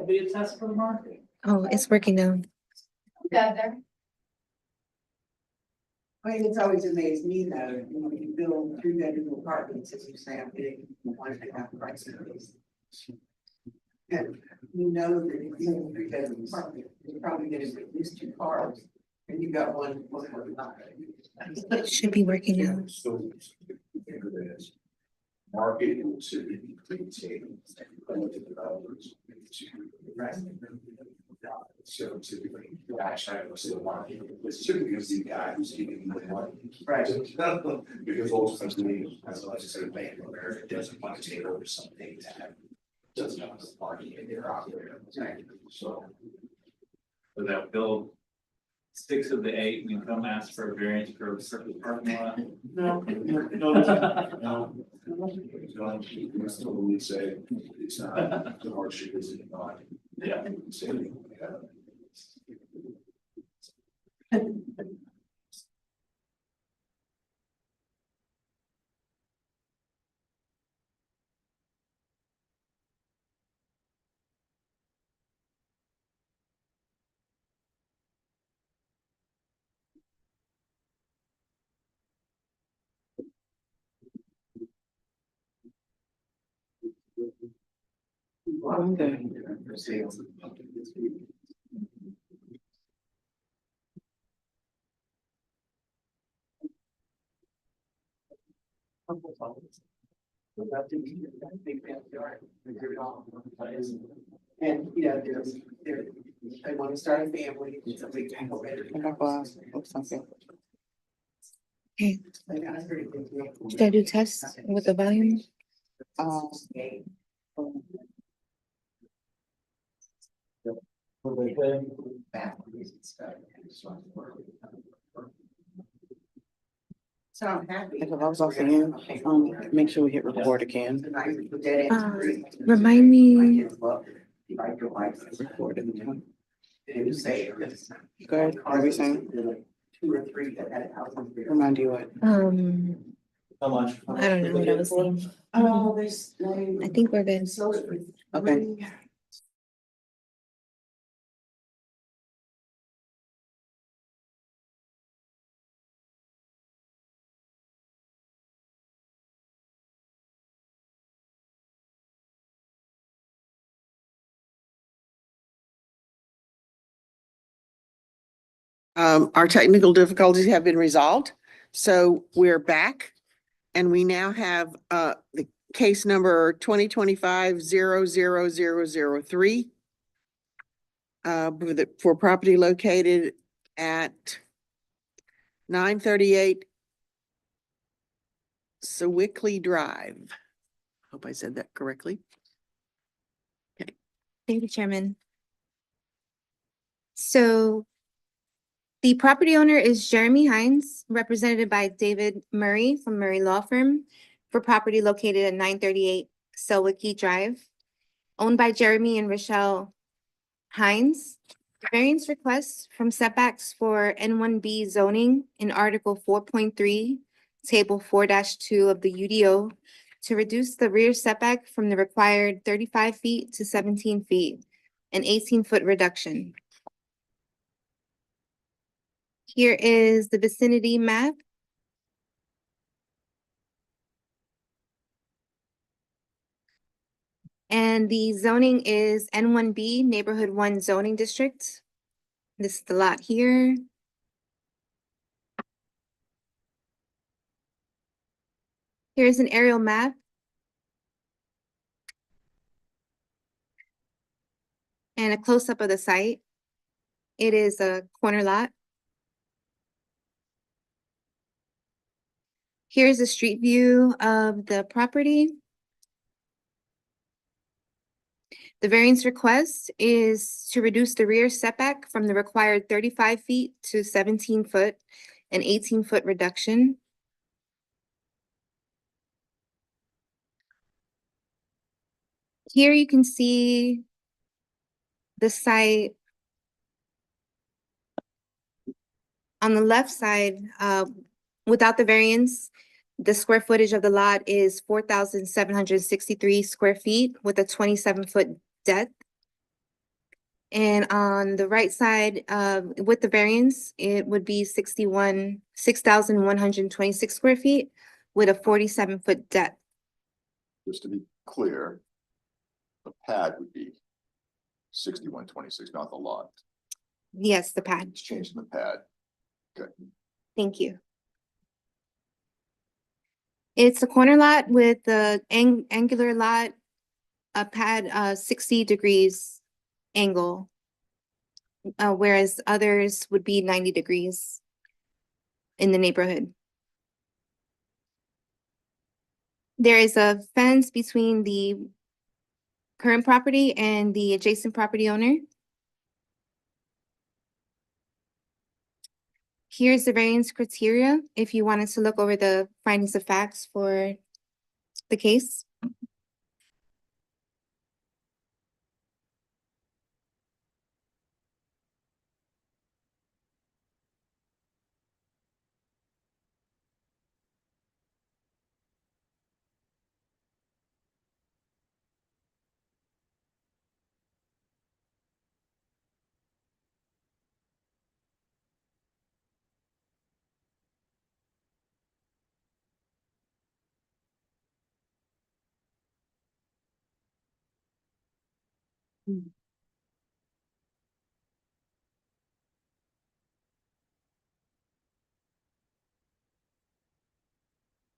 It'll be a test for the market. Oh, it's working now. Got there. I mean, it's always amazed me that, you know, you build 3-bedroom apartments, as you say, I'm big, you want to have price increase. And you know that if you have a 3-bedroom apartment, you're probably getting at least 2 cars, and you got one not. It should be working now. So, market will simply be developers. Right. So typically, actually, was the market, it's typically the guy who's giving the money. Right. Because ultimately, as I say, Bank of America doesn't want to take over something that doesn't have the party in their operator. So. So that bill, 6 of the 8, we come ask for a variance for a certain parking lot. No. You still would say it's not, the hardship isn't not. Yeah. And, you know, they want to start a family. It's a big thing. Okay, should I do tests with the volume? So I'm happy. If I was off again, make sure we hit record again. Remind me, Record it. It was say. Go ahead, what are we saying? 2 or 3 that had houses. Remind you what? How much? I don't know what I was saying. Oh, there's. I think we're good. Okay. Our technical difficulties have been resolved, so we're back. And we now have the case number 2025-00003. For property located at 938 Sewickley Drive. Hope I said that correctly. Thank you, Chairman. So the property owner is Jeremy Hines, represented by David Murray from Murray Law Firm for property located at 938 Selwickie Drive, owned by Jeremy and Rochelle Hines. The variance request from setbacks for N1B zoning in Article 4.3, Table 4-2 of the UDO to reduce the rear setback from the required 35 feet to 17 feet, an 18-foot reduction. Here is the vicinity map. And the zoning is N1B, Neighborhood 1 zoning district. This is the lot here. Here's an aerial map. And a close-up of the site. It is a corner lot. Here's a street view of the property. The variance request is to reduce the rear setback from the required 35 feet to 17 foot, an 18-foot reduction. Here you can see the site. On the left side, without the variance, the square footage of the lot is 4,763 square feet with a 27-foot depth. And on the right side, with the variance, it would be 6,126 square feet with a 47-foot depth. Just to be clear, the pad would be 6126, not the lot. Yes, the pad. It's changing the pad. Good. Thank you. It's a corner lot with the angular lot, a pad, 60 degrees angle. Whereas others would be 90 degrees in the neighborhood. There is a fence between the current property and the adjacent property owner. Here's the variance criteria if you wanted to look over the findings of facts for the case.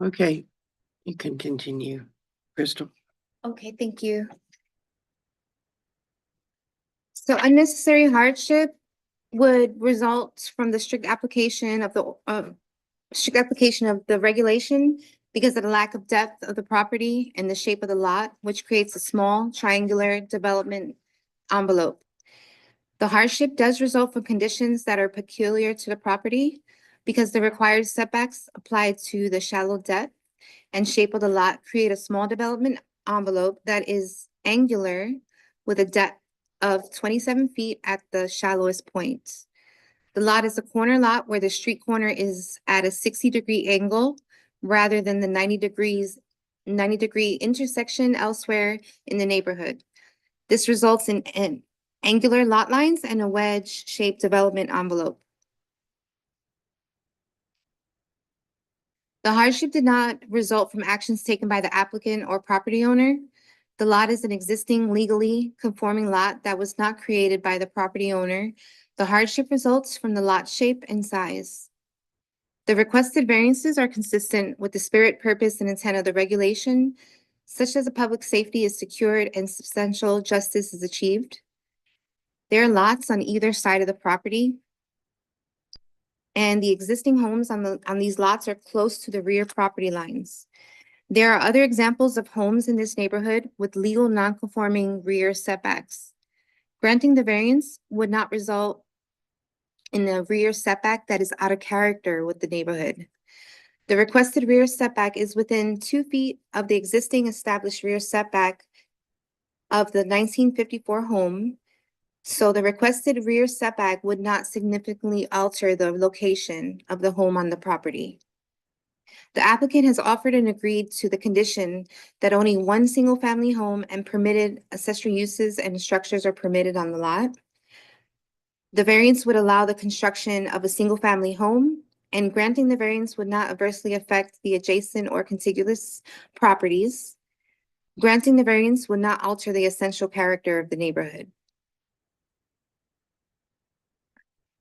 Okay, you can continue, Crystal. Okay, thank you. So unnecessary hardship would result from the strict application of the regulation because of the lack of depth of the property and the shape of the lot, which creates a small triangular development envelope. The hardship does result from conditions that are peculiar to the property because the required setbacks applied to the shallow depth and shape of the lot create a small development envelope that is angular with a depth of 27 feet at the shallowest point. The lot is a corner lot where the street corner is at a 60-degree angle rather than the 90-degree intersection elsewhere in the neighborhood. This results in angular lot lines and a wedge-shaped development envelope. The hardship did not result from actions taken by the applicant or property owner. The lot is an existing legally conforming lot that was not created by the property owner. The hardship results from the lot shape and size. The requested variances are consistent with the spirit, purpose, and intent of the regulation, such as the public safety is secured and substantial justice is achieved. There are lots on either side of the property. And the existing homes on these lots are close to the rear property lines. There are other examples of homes in this neighborhood with legal non-conforming rear setbacks. Granting the variance would not result in a rear setback that is out of character with the neighborhood. The requested rear setback is within 2 feet of the existing established rear setback of the 1954 home. So the requested rear setback would not significantly alter the location of the home on the property. The applicant has offered and agreed to the condition that only one single-family home and permitted accessory uses and structures are permitted on the lot. The variance would allow the construction of a single-family home, and granting the variance would not adversely affect the adjacent or contiguous properties. Granting the variance would not alter the essential character of the neighborhood.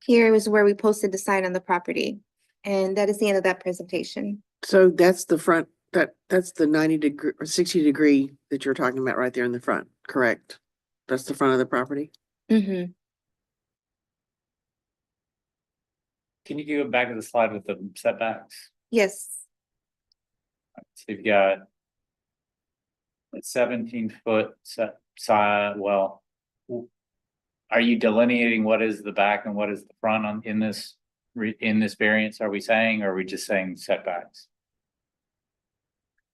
Here is where we posted the sign on the property, and that is the end of that presentation. So that's the front, that's the 90-degree or 60-degree that you're talking about right there in the front, correct? That's the front of the property? Mm-hmm. Can you go back to the slide with the setbacks? Yes, So you've got a 17-foot side, well, are you delineating what is the back and what is the front on in this variance, are we saying, or are we just saying setbacks?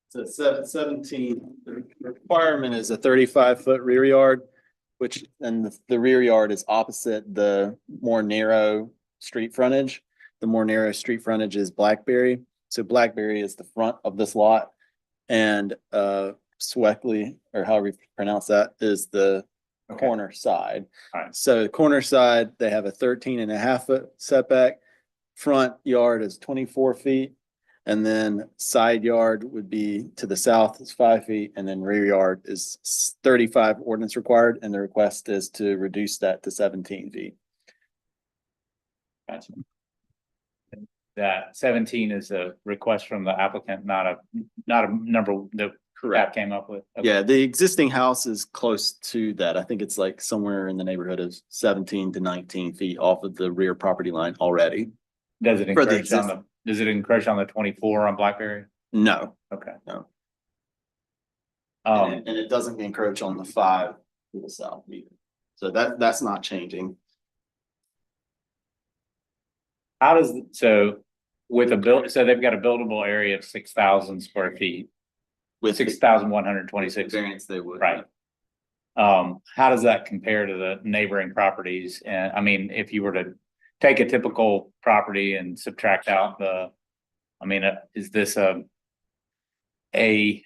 So 17, the requirement is a 35-foot rear yard, which then the rear yard is opposite the more narrow street frontage. The more narrow street frontage is Blackberry. So Blackberry is the front of this lot, and Sweckley, or however you pronounce that, is the Okay. corner side. Alright. So the corner side, they have a 13.5 foot setback. Front yard is 24 feet. And then side yard would be to the south is 5 feet, and then rear yard is 35 ordinance required, and the request is to reduce that to 17 feet. Gotcha. That 17 is a request from the applicant, not a number that that came up with. Okay. Yeah, the existing house is close to that. I think it's like somewhere in the neighborhood of 17 to 19 feet off of the rear property line already. Does it For the encroach on the, does it encroach on the 24 on Blackberry? No, Okay. No. Um, and it doesn't encroach on the 5 to the south either. So that's not changing. how does, so with a build, so they've got a buildable area of 6,000 square feet, With 6,126. variance, they would. Right. How does that compare to the neighboring properties? And I mean, if you were to take a typical property and subtract out the, I mean, is this a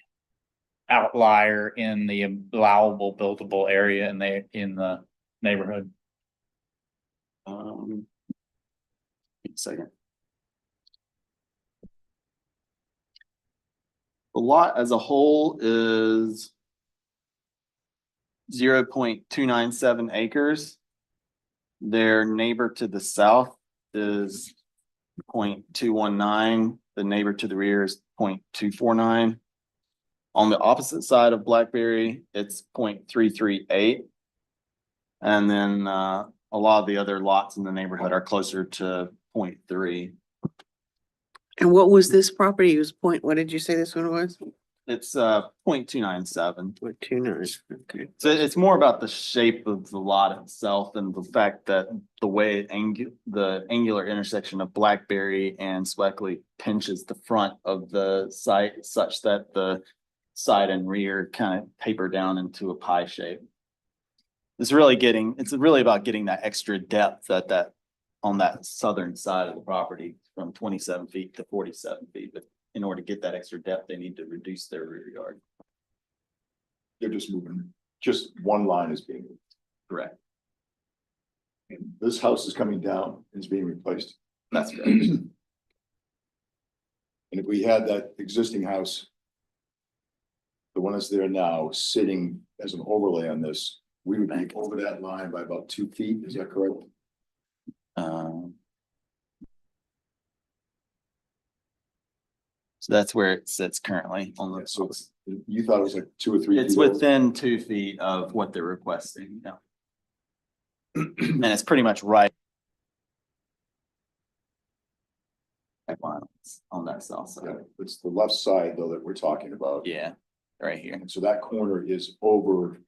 outlier in the allowable buildable area in the neighborhood? Wait a second. The lot as a whole is 0.297 acres. Their neighbor to the south is 0.219. The neighbor to the rear is 0.249. On the opposite side of Blackberry, it's 0.338. And then a lot of the other lots in the neighborhood are closer to 0.3. And what was this property? It was what did you say this one was? It's 0.297. 0.29, okay. So it's more about the shape of the lot itself and the fact that the way the angular intersection of Blackberry and Sweckley pinches the front of the site such that the side and rear kind of taper down into a pie shape. It's really about getting that extra depth on that southern side of the property from 27 feet to 47 feet. But in order to get that extra depth, they need to reduce their rear yard. They're just moving, just one line is being moved. Correct. And this house is coming down and is being replaced. That's right. And if we had that existing house, the one that's there now, sitting as an overlay on this, we would be over that line by about 2 feet, is that correct? So that's where it sits currently on the. So you thought it was like 2 or 3 It's feet over? within 2 feet of what they're requesting, yeah. And it's pretty much right. On that south Yeah, side, it's the left side though that we're talking about. yeah, right here. And so that corner is over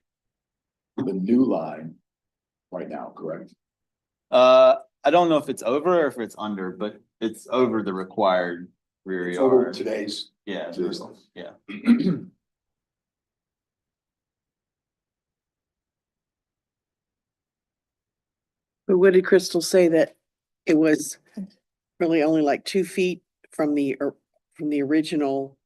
the new line right now, correct? I don't know if it's over or if it's under, but it's over the required rear It's over yard. today's. Yeah, today's- yeah. But what did Crystal say, that it was really only like 2 feet from the original,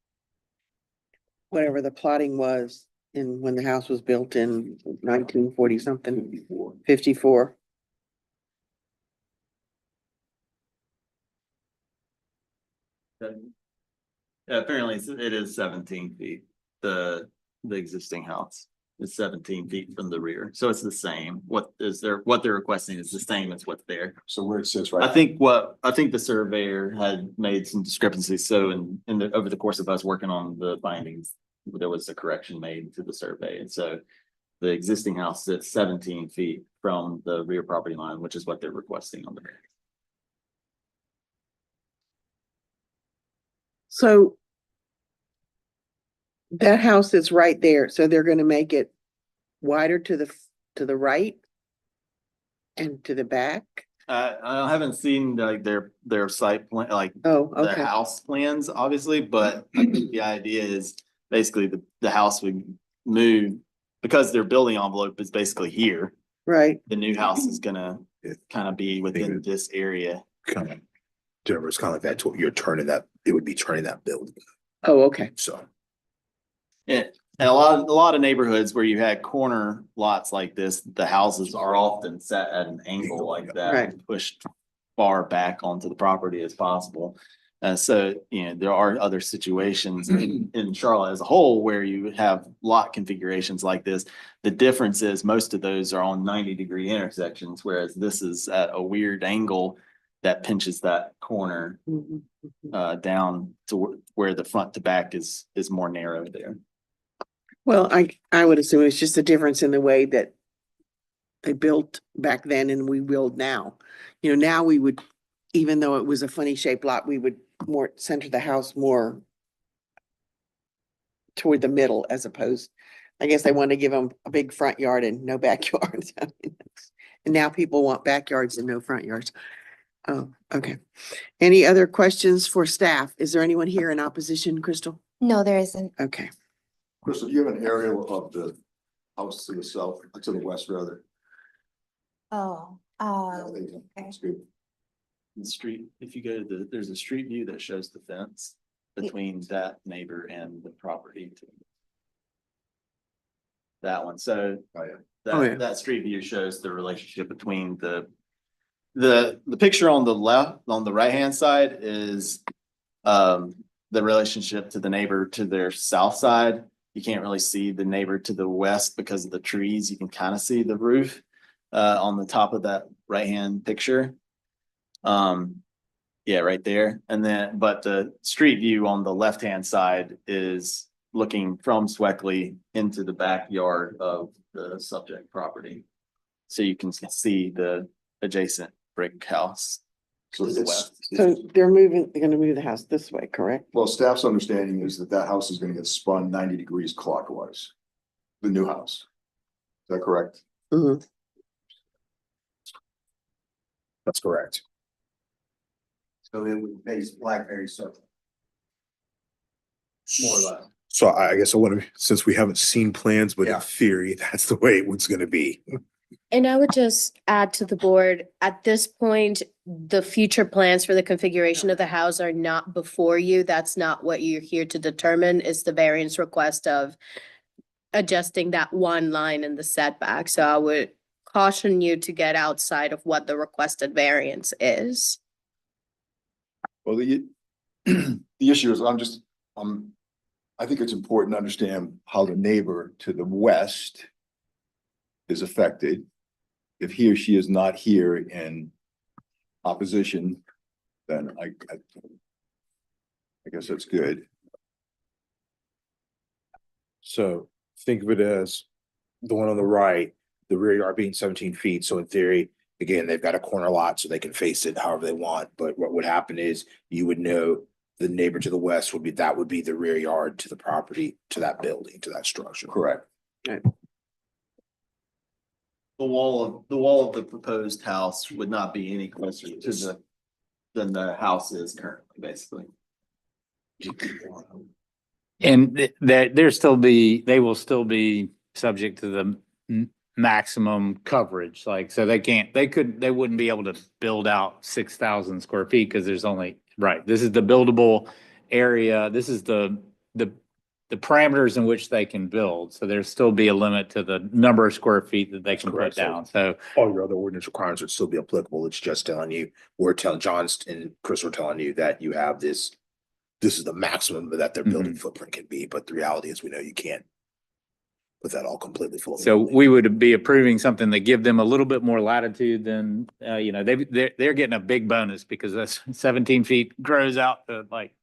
whatever the plotting was in when the house was built in 1940 something, 54. Yeah, apparently it is 17 feet. The existing house is 17 feet from the rear, so it's the same. What they're requesting is the same as what's there. So where it sits right. I think the surveyor had made some discrepancies, so over the course of us working on the findings, there was a correction made to the survey, and so the existing house sits 17 feet from the rear property line, which is what they're requesting on the rear. So that house is right there, so they're gonna make it wider to the right and to the back? I haven't seen like their site plan, like Oh, the okay, house plans, obviously, but I think the idea is basically the house would move because their building envelope is basically here. right. The new house is gonna kind of be within this area. Kind of, Jennifer, it's kind of like that's what you're turning that, it would be turning that building, Oh, okay. so. Yeah, And a lot of neighborhoods where you had corner lots like this, the houses are often set at an angle like that, Right. pushed far back onto the property as possible. So, there are other situations in Charlotte as a whole where you have lot configurations like this. The difference is most of those are on 90-degree intersections, whereas this is at a weird angle that pinches that corner Mhm. down to where the front to back is more narrow there. Well, I would assume it's just a difference in the way that they built back then and we build now. Now we would, even though it was a funny shaped lot, we would more center the house more toward the middle as opposed, I guess they want to give them a big front yard and no backyards. And now people want backyards and no front yards. Oh, okay. Any other questions for staff? Is there anyone here in opposition, Crystal? No, there isn't. Okay. Crystal, do you have an aerial of the house to the south, to the west rather? Oh, That's good. The street, if you go to there's a street view that shows the fence between that neighbor and the property. That one, so Oh, yeah. Oh, yeah. that street view shows the relationship between the picture on the left, on the right-hand side is the relationship to the neighbor to their south side. You can't really see the neighbor to the west because of the trees. You can kind of see the roof on the top of that right-hand picture. Yeah, right there. And then, but the street view on the left-hand side is looking from Sweckley into the backyard of the subject property. So you can see the adjacent brick house. So to the it's, west. So they're gonna move the house this way, correct? well, staff's understanding is that that house is gonna get spun 90 degrees clockwise. The new house. Is that correct? Mhm. That's correct. So it would face Blackberry Circle. More or less. So I guess I want to, since we haven't seen plans, but in Yeah. theory, that's the way it was gonna be. And I would just add to the board, at this point, the future plans for the configuration of the house are not before you. That's not what you're here to determine. It's the variance request of adjusting that one line in the setback. So I would caution you to get outside of what the requested variance is. Well, the issue is, I think it's important to understand how the neighbor to the west is affected. If he or she is not here in opposition, then I guess that's good. So think of it as the one on the right, the rear yard being 17 feet. So in theory, again, they've got a corner lot so they can face it however they want. But what would happen is you would know the neighbor to the west would be the rear yard to the property, to that building, to that structure. Correct. The wall of the proposed house would not be any closer to than the house is currently, basically. And they will still be subject to the maximum coverage, like, so they wouldn't be able to build out 6,000 square feet because there's only, right, this is the buildable area, this is the parameters in which they can build, so there'll still be a limit to the number of square feet that they can put correct. down, so. All your other ordinance requirements would still be applicable. It's just telling you, John's and Chris were telling you that you have this is the maximum that their building footprint can be, but the reality is we know you can't put that all completely full. So we would be approving something that give them a little bit more latitude than, they're getting a big bonus because that's 17 feet grows out to like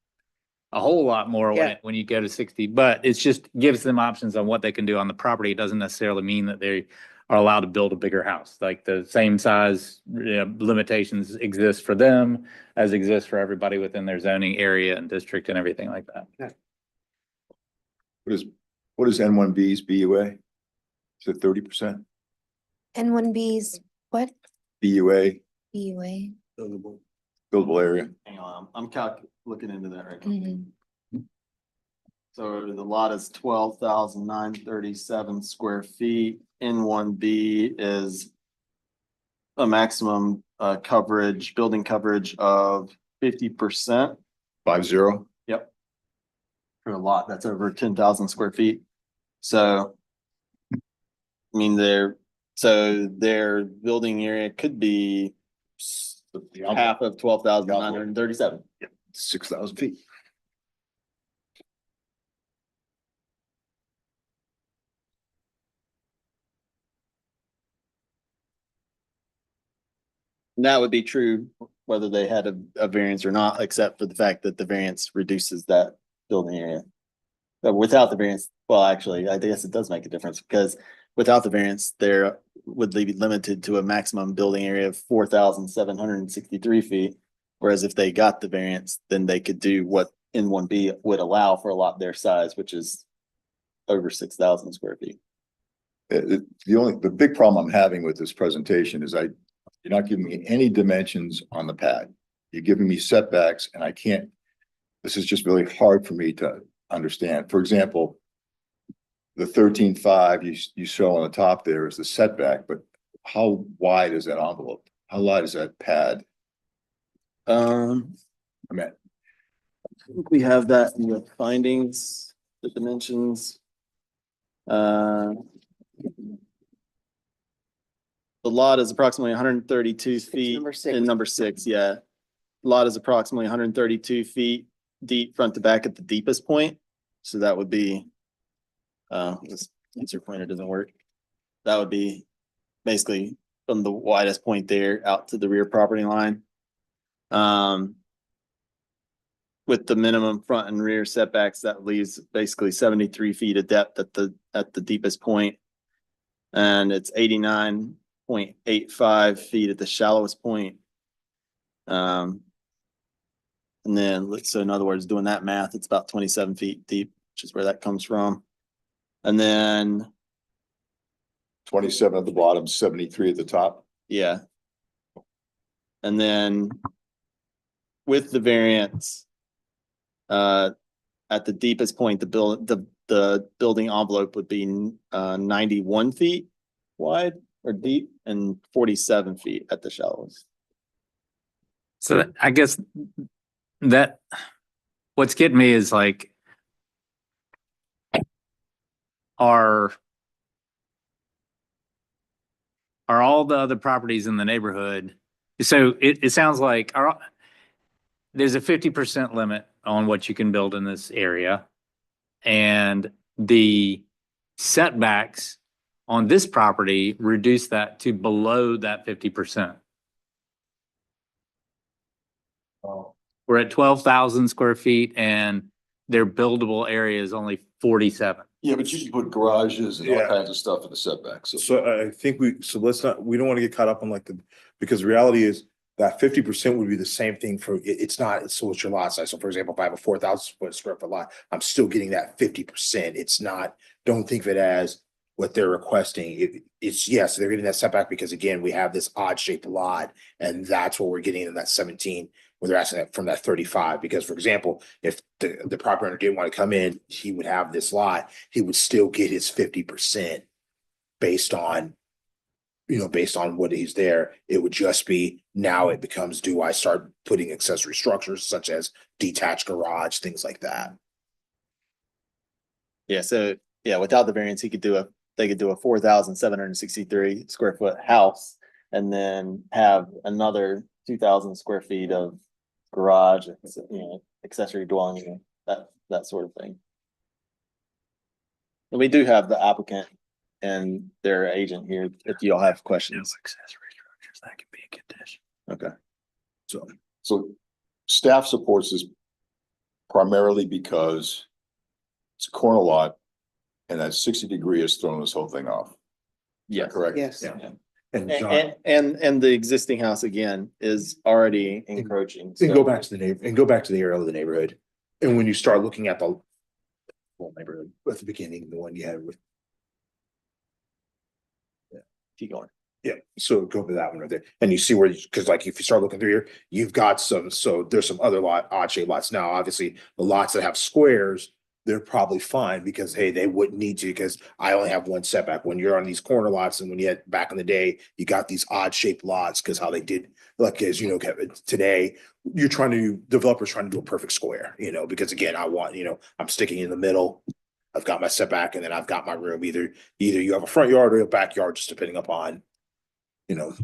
a whole lot more Yeah. when you go to 60, but it's just gives them options on what they can do on the property. It doesn't necessarily mean that they are allowed to build a bigger house. Like the same size limitations exist for them as exists for everybody within their zoning area and district and everything like that. What is N1B's BUA? Is it 30%? N1B's, what? BUA, BUA? buildable area. Hang on, I'm looking into that right now. Mm-hmm. So the lot is 12,937 square feet. N1B is a maximum building coverage of 50%. 50? Yep. For a lot that's over 10,000 square feet. So. I mean, their building area could be half of 12,937. 6,000 feet. And that would be true whether they had a variance or not, except for the fact that the variance reduces that building area. But without the variance, well, actually, I guess it does make a difference because without the variance, there would be limited to a maximum building area of 4,763 feet. Whereas if they got the variance, then they could do what N1B would allow for a lot their size, which is over 6,000 square feet. The big problem I'm having with this presentation is you're not giving me any dimensions on the pad. You're giving me setbacks and I can't, this is just really hard for me to understand. For example, the 13.5 you show on the top there is the setback, but how wide is that envelope? How wide is that pad? I mean, think we have that in the findings, the dimensions. The lot is approximately 132 feet. Number 6. In number 6, yeah. Lot is approximately 132 feet deep front to back at the deepest point. So that would be, this answer pointer doesn't work. That would be basically from the widest point there out to the rear property line. With the minimum front and rear setbacks, that leaves basically 73 feet of depth at the deepest point. And it's 89.85 feet at the shallowest point. And then, so in other words, doing that math, it's about 27 feet deep, which is where that comes from. And then 27 at the bottom, 73 at the top. yeah. And then with the variance, at the deepest point, the building envelope would be 91 feet wide or deep and 47 feet at the shallowest. So I guess that what's getting me is like, are all the other properties in the neighborhood? So it sounds like there's a 50% limit on what you can build in this area. And the setbacks on this property reduce that to below that 50%. We're at 12,000 square feet and their buildable area is only 47. Yeah, but you can put garages and all Yeah. kinds of stuff in the setbacks. So I think we don't want to get caught up on like because the reality is that 50% would be the same thing for, it's your lot size. So for example, if I have a 4,000 square foot lot, I'm still getting that 50%. It's not, don't think of it as what they're requesting. It's yes, they're getting that setback because again, we have this odd shaped lot and that's what we're getting in that 17, where they're asking that from that 35. Because for example, if the property owner didn't want to come in, he would have this lot, he would still get his 50% based on what he's there. It would just be, now it becomes, do I start putting accessory structures such as detached garage, things like that? Yeah, so yeah, without the variance, they could do a 4,763 square foot house and then have another 2,000 square feet of garage, accessory dwelling unit, that sort of thing. And we do have the applicant and their agent here if you all have questions. Accessory structures, that could be a condition. Okay. So staff supports this primarily because it's a corner lot and that 60 degree has thrown this whole thing off. Yeah. Correct? Yes. Yeah. And And the existing house again is already encroaching. And go back to the area of the neighborhood. And when you start looking at the whole neighborhood at the beginning, the one you had with. Keep going. Yeah, so go to that one right there. And you see where, because like if you start looking through here, you've got so there's some other odd shaped lots. Now, obviously, the lots that have squares, they're probably fine because hey, they wouldn't need to because I only have one setback. When you're on these corner lots and when you had back in the day, you got these odd shaped lots because how they did, like as you know, Kevin, today, developers trying to do a perfect square, because again, I want, I'm sticking in the middle. I've got my setback and then I've got my room. Either you have a front yard or a backyard, just depending upon, you know,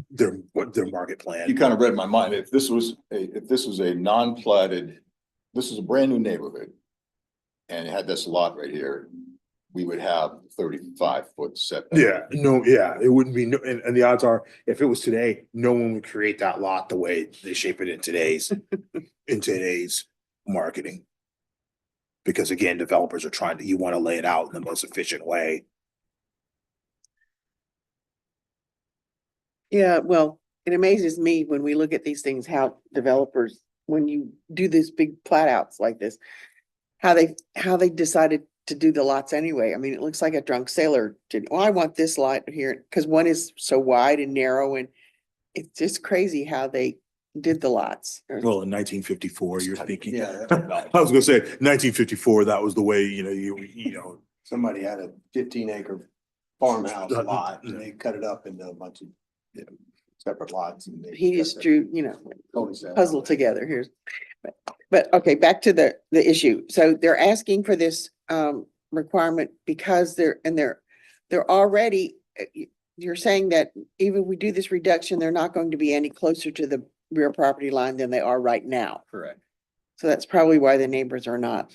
what their market You plan. kind of read my mind. If this was a non-platted, this is a brand new neighborhood. And it had this lot right here, we would have 35-foot setback. Yeah, no, yeah, it wouldn't be, and the odds are, if it was today, no one would create that lot the way they shape it in today's marketing. Because again, developers are trying to, you want to lay it out in the most efficient way. Yeah, well, it amazes me when we look at these things, how developers, when you do these big plat outs like this, how they decided to do the lots anyway. I mean, it looks like a drunk sailor did, well, I want this lot here, because one is so wide and narrow, and it's just crazy how they did the lots. Well, in 1954, you're thinking. Yeah. I was gonna say 1954, that was the way, you know, Somebody had a 15-acre farmhouse lot and they cut it up into a bunch of separate lots. And they He cut just that- drew, totally set. puzzle together here. But okay, back to the issue. So they're asking for this requirement because they're already, you're saying that even if we do this reduction, they're not going to be any closer to the rear property line than they are right now. Correct. So that's probably why the neighbors are not.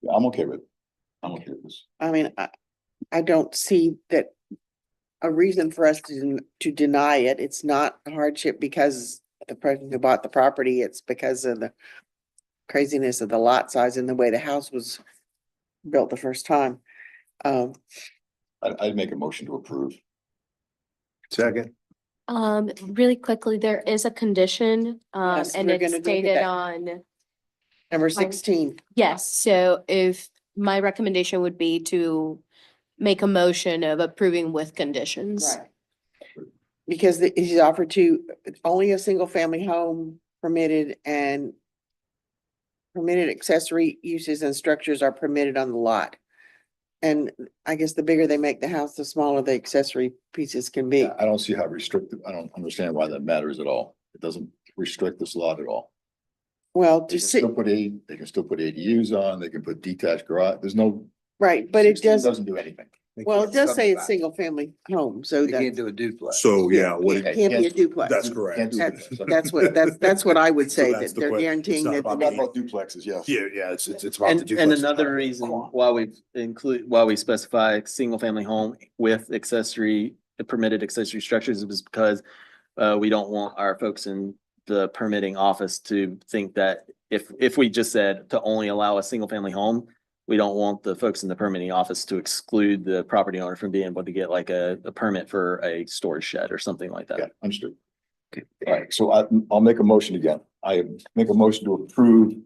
Yeah, I'm okay with this. I mean, I don't see that a reason for us to deny it. It's not a hardship because the person who bought the property, it's because of the craziness of the lot size and the way the house was built the first time. I'd make a motion to approve. second. Really quickly, there is a condition, Yes, and we're it's gonna look at stated that. on, Number 16. yes, so if my recommendation would be to make a motion of approving with conditions. Right. Because he's offered to, only a single family home permitted and permitted accessory uses and structures are permitted on the lot. And I guess the bigger they make the house, the smaller the accessory pieces can be. I don't see how restrictive, I don't understand why that matters at all. It doesn't restrict this lot at all. Well, They can just sit, they can still put ADUs on, they can put detached garage, there's no. right, but it 16 does, Doesn't do anything. well, it does say it's single family home, so that do a duplex. So, yeah, what, it can't be a duplex. that's correct. That's what I would So say, that's that the they're question. guaranteeing It's not that. about the Not about duplexes, yes. Yeah, it's about the And duplex. another reason why we specify single family home with permitted accessory structures is because we don't want our folks in the permitting office to think that if we just said to only allow a single family home, we don't want the folks in the permitting office to exclude the property owner from being able to get like a permit for a storage shed or something like Yeah, that. understood. All right, so I'll make a motion again. I make a motion to approve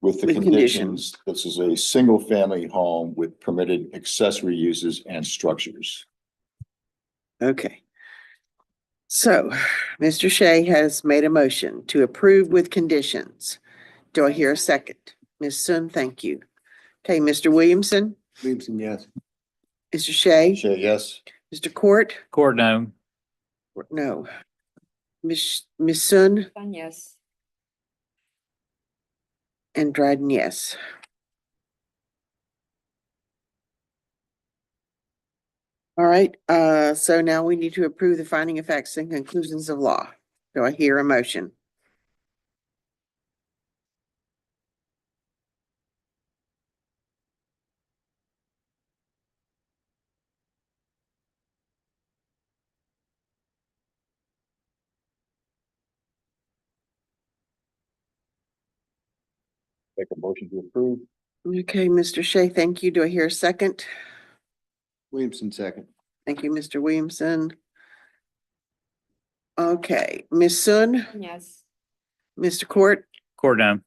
with the With conditions. This is a single family home with permitted accessory uses and structures. Okay. So, Mr. Shea has made a motion to approve with conditions. Do I hear a second? Ms. Sun, thank you. Okay, Mr. Williamson, Williamson, yes. Mr. Shea, Shay, yes. Mr. Court, Court, no. no. Ms. Sun Yes. and Dryden, yes. All right, so now we need to approve the finding of facts and conclusions of law. Do I hear a motion? Make a motion to approve. Okay, Mr. Shea, thank you. Do I hear a second? Williamson, second. Thank you, Mr. Williamson. Okay, Ms. Sun, Yes. Mr. Court, Court, no.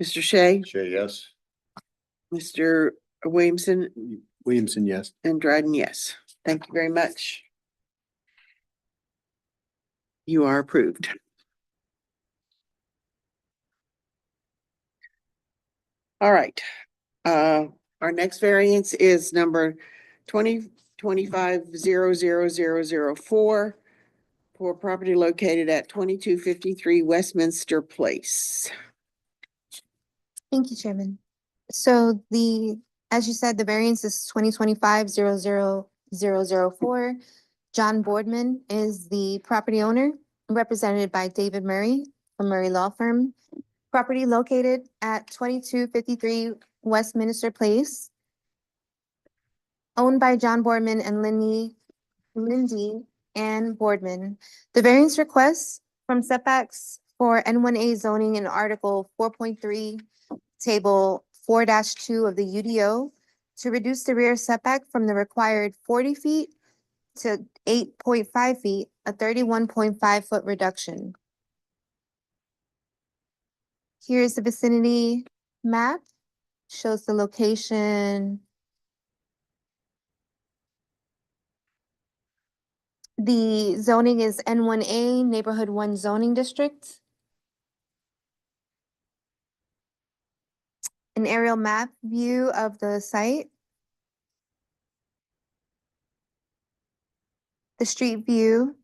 Mr. Shea, Shay, yes. Mr. Williamson, Williamson, yes. and Dryden, yes. Thank you very much. You are approved. All right. Our next variance is number 2025-00004. for property located at 2253 Westminster Place. Thank you, Chairman. So as you said, the variance is 2025-00004. John Boardman is the property owner, represented by David Murray from Murray Law Firm. Property located at 2253 Westminster Place. Owned by John Boardman and Lindy Ann Boardman. The variance requests from setbacks for N1A zoning in Article 4.3, Table 4-2 of the UDO to reduce the rear setback from the required 40 feet to 8.5 feet, a 31.5-foot reduction. Here's the vicinity map, shows the location. The zoning is N1A, Neighborhood 1 zoning district. An aerial map view of the site. The street view.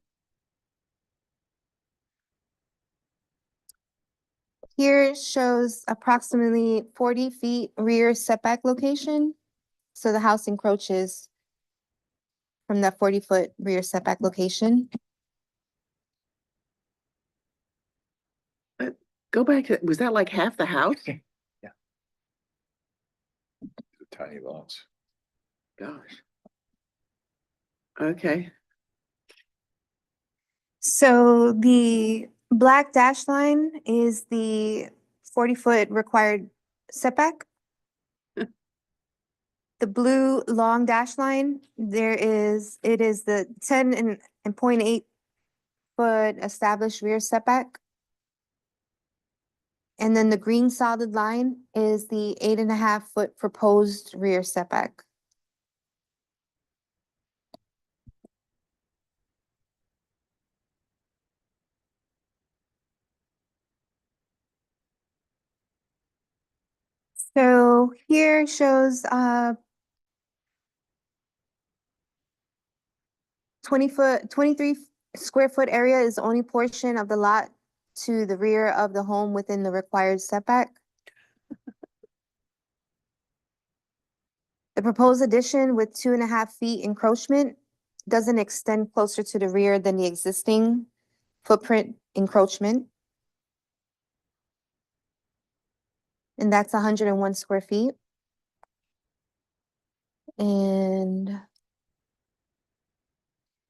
Here shows approximately 40 feet rear setback location. So the house encroaches from that 40-foot rear setback location. Go back, was that like half the house? Tiny lots. Gosh. Okay, So the black dash line is the 40-foot required setback. The blue long dash line, it is the 10 and 0.8 foot established rear setback. And then the green solid line is the 8.5 foot proposed rear setback. So here shows 23 square foot area is the only portion of the lot to the rear of the home within the required setback. The proposed addition with 2.5 feet encroachment doesn't extend closer to the rear than the existing footprint encroachment. And that's 101 square feet. And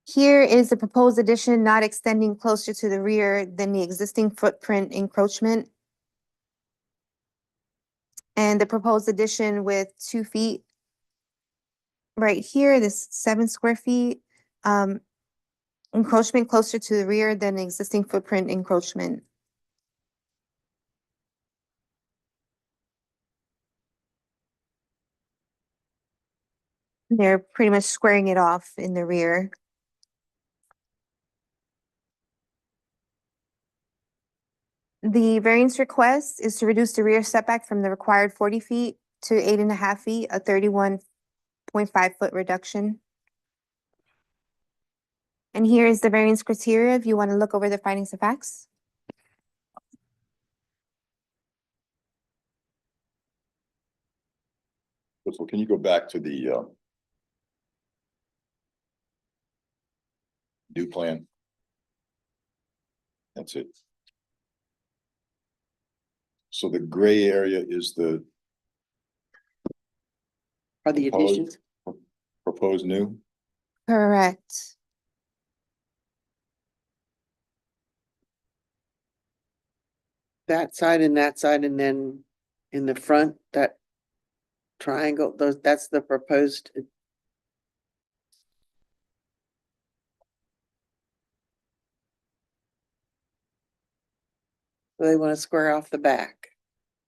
here is the proposed addition not extending closer to the rear than the existing footprint encroachment. And the proposed addition with 2 feet right here, this 7 square feet, encroachment closer to the rear than the existing footprint encroachment. They're pretty much squaring it off in the rear. The variance request is to reduce the rear setback from the required 40 feet to 8.5 feet, a 31.5 foot reduction. And here is the variance criteria if you want to look over the findings of facts. So can you go back to the new plan? That's it. So the gray area is the are the additions? proposed new? Correct. That side, and then in the front, that triangle, that's the proposed. They want to square off the back.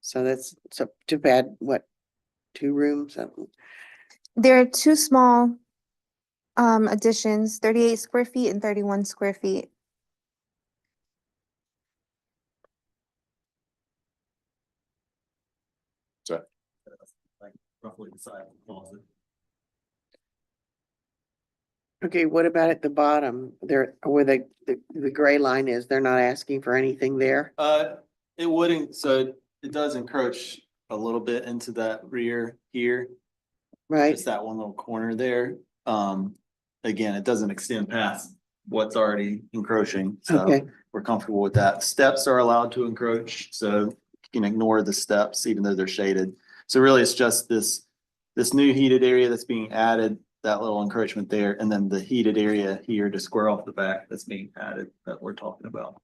So that's too bad, what, 2 rooms? There are 2 small additions, 38 square feet and 31 square feet. So Like roughly the size of the closet. Okay, what about at the bottom there, where the gray line is, they're not asking for anything there? It wouldn't, so it does encroach a little bit into that rear here, Right? just that one little corner there. Again, it doesn't extend past what's already encroaching, so Okay, we're comfortable with that. Steps are allowed to encroach, so you can ignore the steps even though they're shaded. So really, it's just this new heated area that's being added, that little encroachment there, and then the heated area here to square off the back that's being added that we're talking about.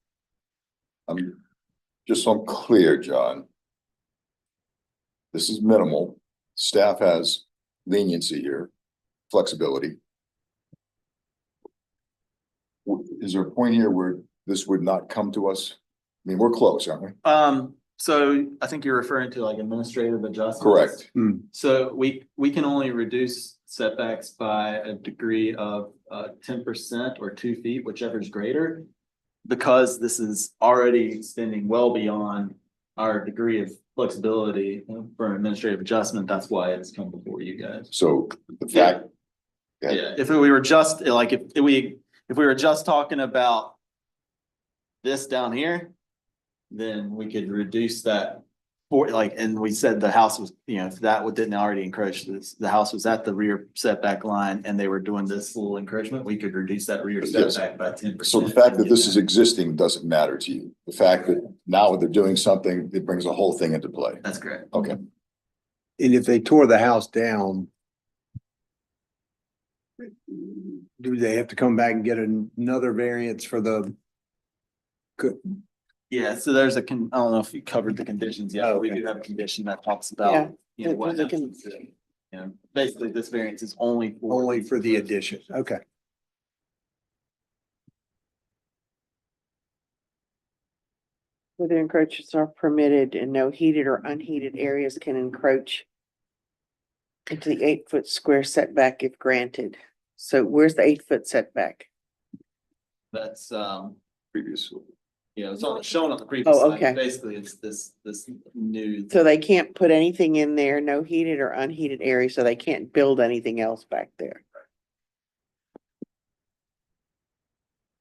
Just so I'm clear, John. This is minimal. Staff has leniency here, flexibility. Is there a point here where this would not come to us? I mean, we're close, aren't we? So I think you're referring to like administrative adjustments. Correct. So we can only reduce setbacks by a degree of 10% or 2 feet, whichever is greater. Because this is already extending well beyond our degree of flexibility for administrative adjustment, that's why it's come before you guys. So the fact. Yeah, if we were just like, if we were just talking about this down here, then we could reduce that for like, and we said the house was, you know, if that didn't already encroach this, the house was at the rear setback line and they were doing this little encroachment, we could reduce that rear Yes. setback by 10%. So the fact that this is existing doesn't matter to you. The fact that now they're doing something, it brings the whole thing into play. That's correct. Okay. And if they tore the house down, do they have to come back and get another variance for the? Yeah, so there's I don't know if you covered the conditions yet, but we Okay. do have a condition that talks Yeah, about, you know, what there's a happens. You know, basically this variance is only for. Only for the addition, okay. where the encroaches are permitted and no heated or unheated areas can encroach into the 8-foot square setback if granted. So where's the 8-foot setback? That's, Previous. yeah, it's on, shown on the previous Oh, slide. okay. Basically, it's this new. So they can't put anything in there, no heated or unheated area, so they can't build anything else back there.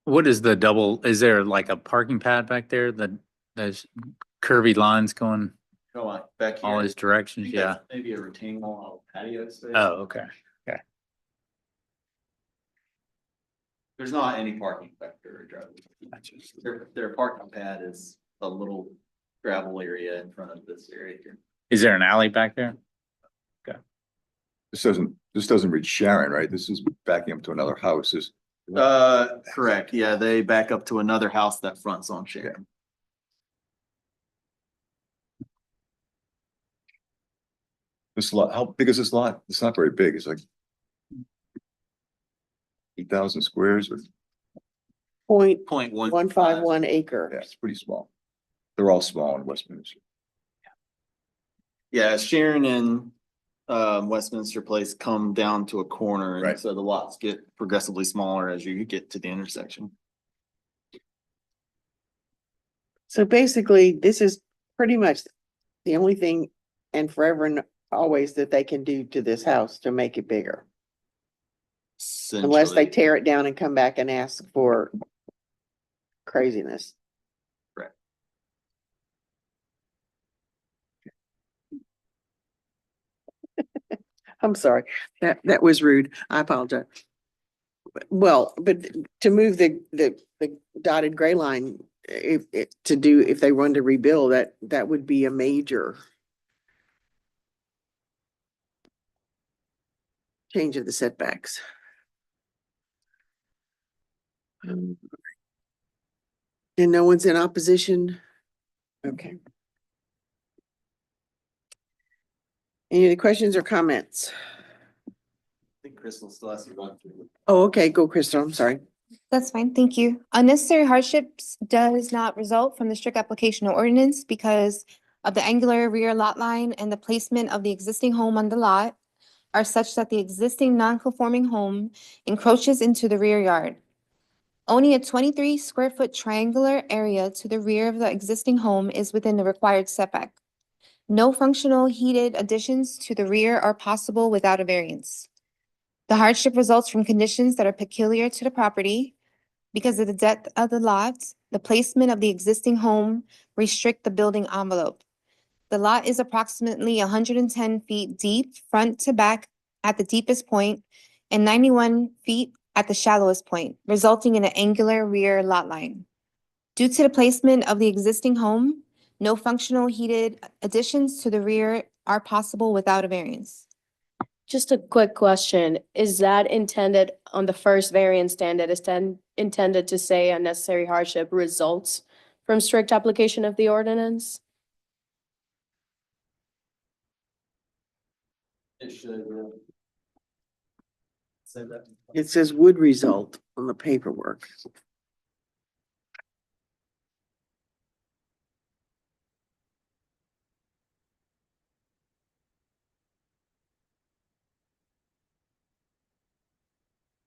What is the double, is there like a parking pad back there that there's curvy lines going Go on, back here. all these I directions? think Yeah. that's Maybe a retaining wall patio space. Oh, okay. There's not any parking back there or driveway. Their parking pad is a little gravel area in front of this area here. Is there an alley back there? This doesn't reach Sharon, right? This is backing up to another house. Correct, yeah, they back up to another house that fronts on Sharon. This lot, how big is this lot? It's not very big. It's like 8,000 squares or, 0.151 yeah, acre. it's pretty small. They're all small in Westminster. Yeah, Sharon and Westminster Place come down to a corner, and Right. so the lots get progressively smaller as you get to the intersection. So basically, this is pretty much the only thing and forever and always that they can do to this house to make it bigger. Unless they Essentially. tear it down and come back and ask for craziness. Correct. I'm sorry, that was rude. I apologize. Well, but to move the dotted gray line, if they wanted to rebuild, that would be a major change of the setbacks. And no one's in opposition? Okay. Any other questions or comments? I think Crystal still has to run through. Oh, okay, go Crystal, I'm sorry. That's fine, thank you. Unnecessary hardships does not result from the strict application of ordinance because of the angular rear lot line and the placement of the existing home on the lot are such that the existing non-conforming home encroaches into the rear yard. Only a 23 square foot triangular area to the rear of the existing home is within the required setback. No functional heated additions to the rear are possible without a variance. The hardship results from conditions that are peculiar to the property because of the depth of the lot, the placement of the existing home restrict the building envelope. The lot is approximately 110 feet deep, front to back at the deepest point, and 91 feet at the shallowest point, resulting in an angular rear lot line. Due to the placement of the existing home, no functional heated additions to the rear are possible without a variance. Just a quick question. Is that intended on the first variance standard, is then intended to say unnecessary hardship results from strict application of the ordinance? It should. Say that. It says would result on the paperwork.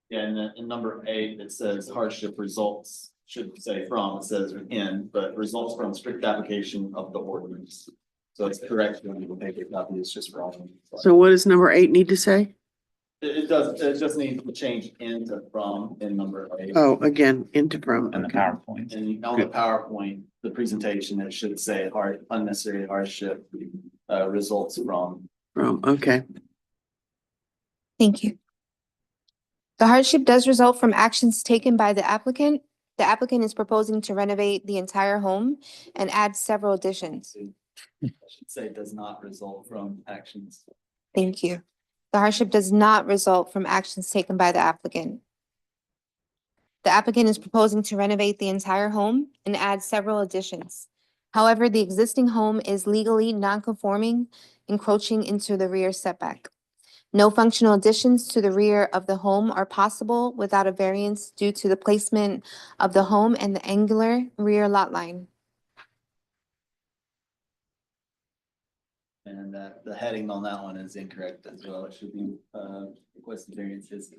Yeah, and then in number 8, it says hardship results, should say from, it says in, but results from strict application of the ordinance. So it's correct when you paper copy, it's just wrong. So what does number 8 need to say? It just needs to change into from in number 8. Oh, again, into from. And the okay. PowerPoint. And on the PowerPoint, the presentation, it should say unnecessary hardship, results from. From, okay. Thank you. The hardship does result from actions taken by the applicant. The applicant is proposing to renovate the entire home and add several additions. I should say does not result from actions. Thank you. The hardship does not result from actions taken by the applicant. The applicant is proposing to renovate the entire home and add several additions. However, the existing home is legally non-conforming, encroaching into the rear setback. No functional additions to the rear of the home are possible without a variance due to the placement of the home and the angular rear lot line. And the heading on that one is incorrect as well. It should be, requested variances.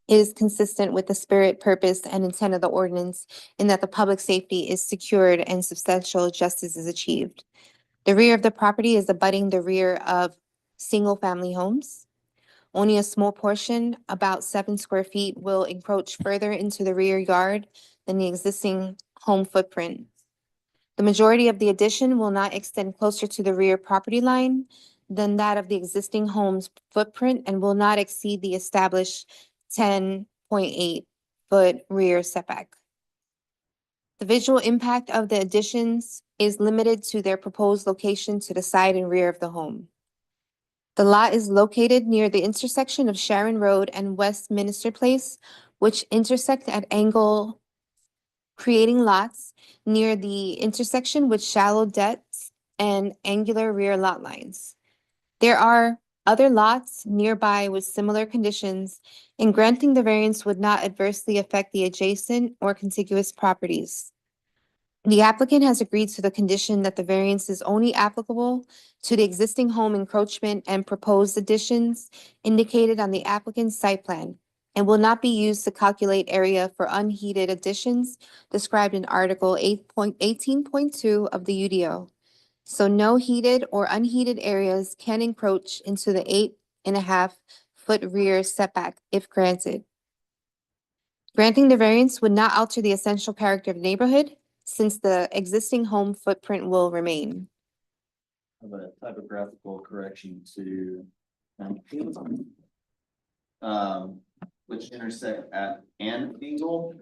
Is consistent with the spirit, purpose, and intent of the ordinance in that the public safety is secured and substantial justice is achieved. The rear of the property is abutting the rear of single-family homes. Only a small portion, about 7 square feet, will encroach further into the rear yard than the existing home footprint. The majority of the addition will not extend closer to the rear property line than that of the existing home's footprint and will not exceed the established 10.8-foot rear setback. The visual impact of the additions is limited to their proposed location to the side and rear of the home. The lot is located near the intersection of Sharon Road and Westminster Place, which intersect at angle, creating lots near the intersection with shallow depths and angular rear lot lines. There are other lots nearby with similar conditions, and granting the variance would not adversely affect the adjacent or contiguous properties. The applicant has agreed to the condition that the variance is only applicable to the existing home encroachment and proposed additions indicated on the applicant's site plan and will not be used to calculate area for unheated additions described in Article 18.2 of the UDO. So no heated or unheated areas can encroach into the 8.5-foot rear setback if granted. Granting the variance would not alter the essential character of the neighborhood, since the existing home footprint will remain. Of a typographical correction to which intersect at an angle.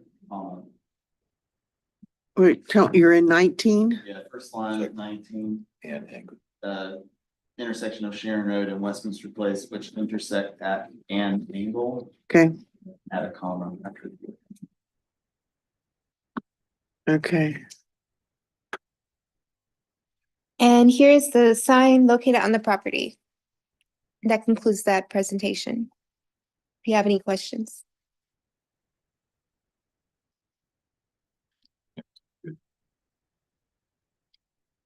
Wait, you're in 19? Yeah, first line of 19, And intersection of Sharon Road and Westminster Place, which intersect at an angle. Okay, Add a comma after. okay. And here is the sign located on the property. That concludes that presentation. If you have any questions.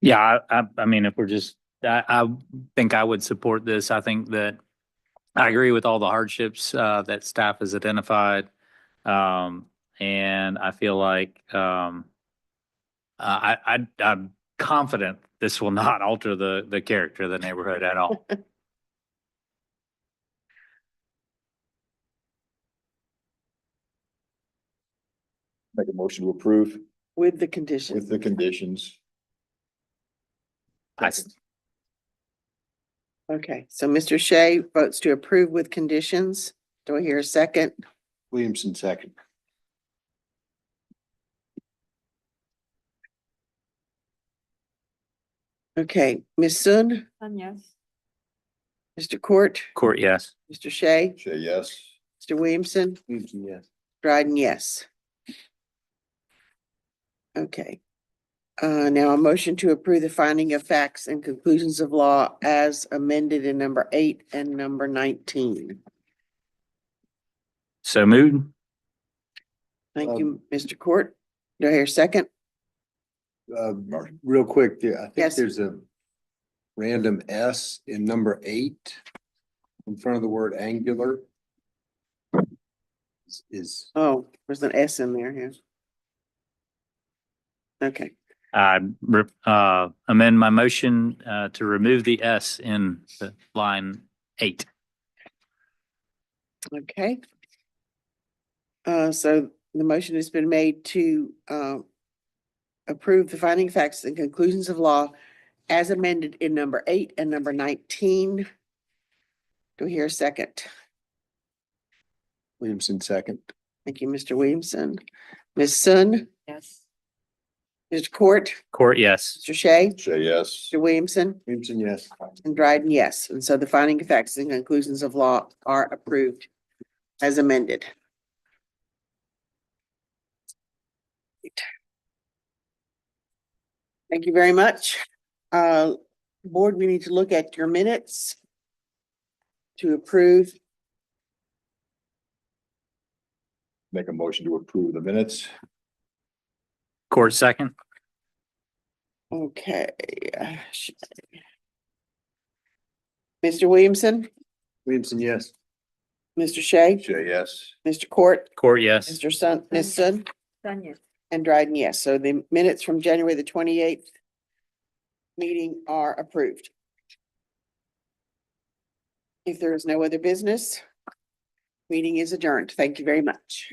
Yeah, I mean, if we're just, I think I would support this. I think that I agree with all the hardships that staff has identified. And I feel like I'm confident this will not alter the character of the neighborhood at all. Make a motion to approve with the with conditions. the conditions. Okay, so Mr. Shea votes to approve with conditions. Do I hear a second? Williamson second. Okay, Ms. Sun, Yes. Mr. Court, Court, yes. Mr. Shea, Say yes. Mr. Williamson, Williamson, yes. Dryden, yes. Okay. Now a motion to approve the finding of facts and conclusions of law as amended in number 8 and number 19. So moved. Thank you, Mr. Court. Do I hear a second? Real quick, I think Yes. there's a random S in number 8 in front of the word angular. Is, Oh, there's an S in there, yeah. Okay, Amend my motion, to remove the S in the line 8. okay. So the motion has been made to, approve the finding of facts and conclusions of law as amended in number 8 and number 19. Do we hear a second? Williamson second. Thank you, Mr. Williamson. Ms. Sun, Yes. Mr. Court, Court, yes. Mr. Shea, Say yes. Mr. Williamson, Williamson, yes. and Dryden, yes. And so the finding of facts and conclusions of law are approved as amended. Thank you very much. Board, we need to look at your minutes to approve. Make a motion to approve the minutes. Court, second. Okay. Mr. Williamson, Williamson, yes. Mr. Shea, Say yes. Mr. Court, Court, yes. Mr. Sun, Ms. Sun, Yes. and Dryden, yes. So the minutes from January the 28th meeting are approved. If there is no other business, meeting is adjourned. Thank you very much.